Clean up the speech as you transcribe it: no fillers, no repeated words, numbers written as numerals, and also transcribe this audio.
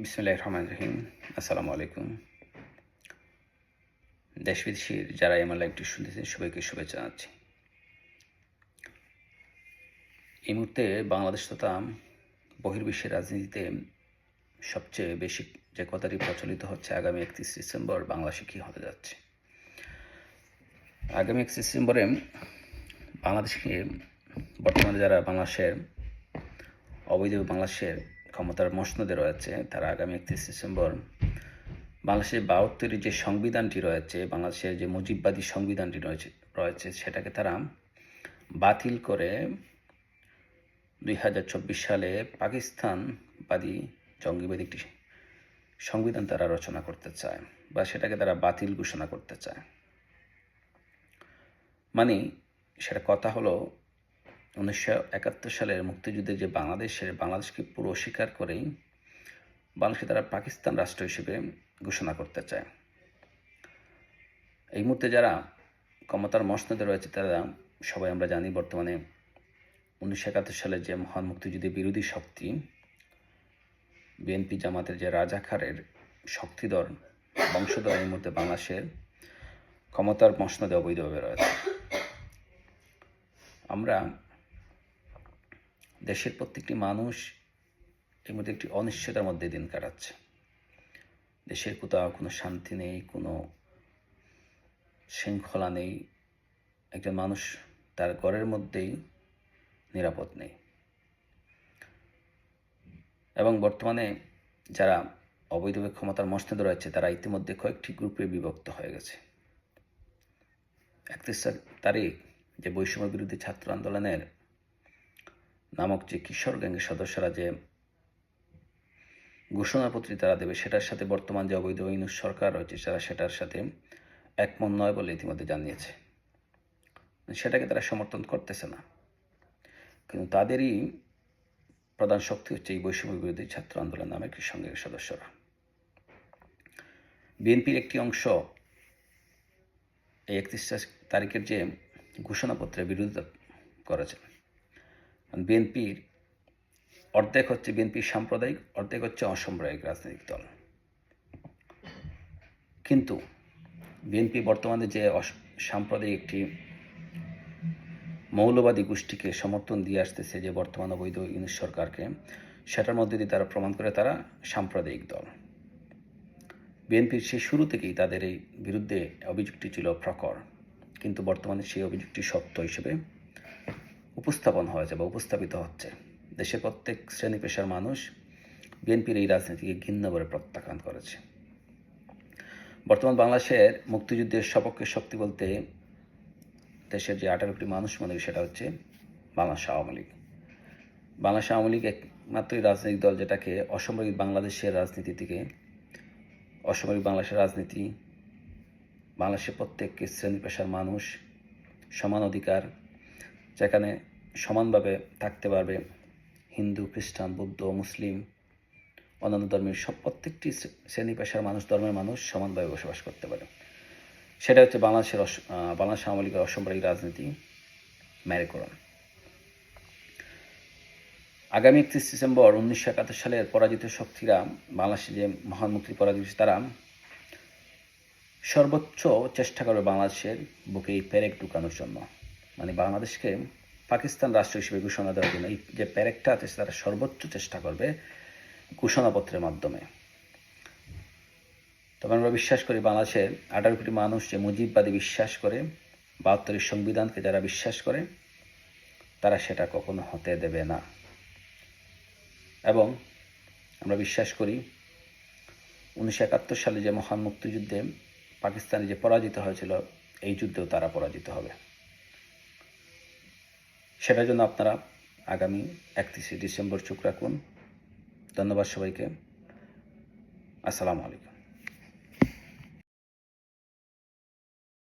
বিসমিল্লাহির রহমানির রহিম। আসসালামু আলাইকুম। দেশ বিদেশের যারা আমার লাইভটি শুনতেছেন সবাইকে শুভেচ্ছা জানাচ্ছি। এই মুহূর্তে বাংলাদেশ তথা বহির্বিশ্বের রাজনীতিতে সবচেয়ে বেশি যে কথাটি প্রচলিত হচ্ছে, আগামী 31 ডিসেম্বর বাংলাদেশে কী হতে যাচ্ছে। আগামী 31 ডিসেম্বরে বাংলাদেশকে বর্তমানে যারা অবৈধ বাংলাদেশের ক্ষমতার মসনদে রয়েছে, তারা আগামী 31 ডিসেম্বর বাংলাদেশের ৭২ যে সংবিধানটি রয়েছে, বাংলাদেশের যে মুজিববাদী সংবিধানটি রয়েছে সেটাকে তারা বাতিল করে ২০২৪ সালে পাকিস্তানবাদী জঙ্গিবাদী একটি সংবিধান তারা রচনা করতে চায়, বা সেটাকে তারা বাতিল ঘোষণা করতে চায়। মানে সেটা কথা হলো ১৯৭১ সালের মুক্তিযুদ্ধে যে বাংলাদেশকে পুরো স্বীকার করেই বাংলাদেশকে তারা পাকিস্তান রাষ্ট্র হিসেবে ঘোষণা করতে চায়। এই মুহূর্তে যারা ক্ষমতার মসনদে রয়েছে তারা সবাই আমরা জানি, বর্তমানে ১৯৭১ সালে যে মহান মুক্তিযুদ্ধের বিরোধী শক্তি বিএনপি জামাতের যে রাজাকারের শক্তিধর বংশধর এই মুহূর্তে বাংলাদেশের ক্ষমতার মসনদে অবৈধভাবে রয়েছে। আমরা দেশের প্রত্যেকটি মানুষ এই মুহূর্তে একটি অনিশ্চয়তার মধ্যে দিন কাটাচ্ছে। দেশের কোথাও কোনো শান্তি নেই, কোনো শৃঙ্খলা নেই। একজন মানুষ তার ঘরের মধ্যেই নিরাপদ নেই। এবং বর্তমানে যারা অবৈধভাবে ক্ষমতার মসনদে রয়েছে তারা ইতিমধ্যে কয়েকটি গ্রুপে বিভক্ত হয়ে গেছে। ৩১ তারিখ যে বৈষম্য বিরোধী ছাত্র আন্দোলনের নামক যে কিশোর গ্যাংয়ের সদস্যরা যে ঘোষণাপত্রটি তারা দেবে, সেটার সাথে বর্তমান যে অবৈধ ইউনূস সরকার রয়েছে তারা সেটার সাথে একমত নয় বলে ইতিমধ্যে জানিয়েছে। সেটাকে তারা সমর্থন করতেছে না, কিন্তু তাদেরই প্রধান শক্তি হচ্ছে এই বৈষম্য বিরোধী ছাত্র আন্দোলন নামের কিশোর গ্যাংয়ের সদস্যরা। বিএনপির একটি অংশ এই ৩১ তারিখের যে ঘোষণাপত্রের বিরোধিতা করেছেন। বিএনপির অর্ধেক হচ্ছে বিএনপি সাম্প্রদায়িক, অর্ধেক হচ্ছে অসাম্প্রদায়িক রাজনৈতিক দল। কিন্তু বিএনপি বর্তমানে যে সাম্প্রদায়িক একটি মৌলবাদী গোষ্ঠীকে সমর্থন দিয়ে আসতেছে, যে বর্তমান অবৈধ ইউনূস সরকারকে, সেটার মধ্যে দিয়ে তারা প্রমাণ করে তারা সাম্প্রদায়িক দল। বিএনপির সেই শুরু থেকেই তাদের এই বিরুদ্ধে অভিযোগটি ছিল প্রখর, কিন্তু বর্তমানে সেই অভিযোগটি সত্য হিসেবে উপস্থাপন হয়েছে বা উপস্থাপিত হচ্ছে। দেশের প্রত্যেক শ্রেণী পেশার মানুষ বিএনপির এই রাজনীতিকে ঘৃণ্যভাবে প্রত্যাখ্যান করেছে। বর্তমান বাংলাদেশের মুক্তিযুদ্ধের সপক্ষে শক্তি বলতে দেশের যে ১৮ কোটি মানুষ মনে হয় সেটা হচ্ছে বাংলাদেশ আওয়ামী লীগ। বাংলাদেশ আওয়ামী লীগ একমাত্রই রাজনৈতিক দল যেটাকে অসামরিক বাংলাদেশের রাজনীতি থেকে, অসামরিক বাংলাদেশের রাজনীতি, বাংলাদেশের প্রত্যেক শ্রেণী পেশার মানুষ সমান অধিকার, যেখানে সমানভাবে থাকতে পারবে হিন্দু, খ্রিস্টান, বৌদ্ধ, মুসলিম, অন্যান্য ধর্মের প্রত্যেকটি শ্রেণী পেশার মানুষ, ধর্মের মানুষ সমানভাবে বসবাস করতে পারে। সেটা হচ্ছে বাংলাদেশ আওয়ামী লীগের অসামরিক রাজনীতি মেরুকরণ। আগামী ৩১ ডিসেম্বর ১৯৭১ সালের পরাজিত শক্তিরা, বাংলাদেশে যে মহান মুক্তি পরাজিত, তারা সর্বোচ্চ চেষ্টা করবে বাংলাদেশের বুকে এই পেরেক ঢুকানোর জন্য, মানে বাংলাদেশকে পাকিস্তান রাষ্ট্র হিসেবে ঘোষণা দেওয়ার জন্য এই যে পেরেকটা আছে তারা সর্বোচ্চ চেষ্টা করবে ঘোষণাপত্রের মাধ্যমে। তবে আমরা বিশ্বাস করি বাংলাদেশের ১৮ কোটি মানুষ যে মুজিববাদী বিশ্বাস করে, ৭২ সংবিধানকে যারা বিশ্বাস করে, তারা সেটা কখনো হতে দেবে না। এবং আমরা বিশ্বাস করি ১৯৭১ সালে যে মহান মুক্তিযুদ্ধে পাকিস্তানে যে পরাজিত হয়েছিল, এই যুদ্ধেও তারা পরাজিত হবে। সেটার জন্য আপনারা আগামী ৩১ ডিসেম্বর চোখ রাখুন। ধন্যবাদ সবাইকে। আসসালামু আলাইকুম।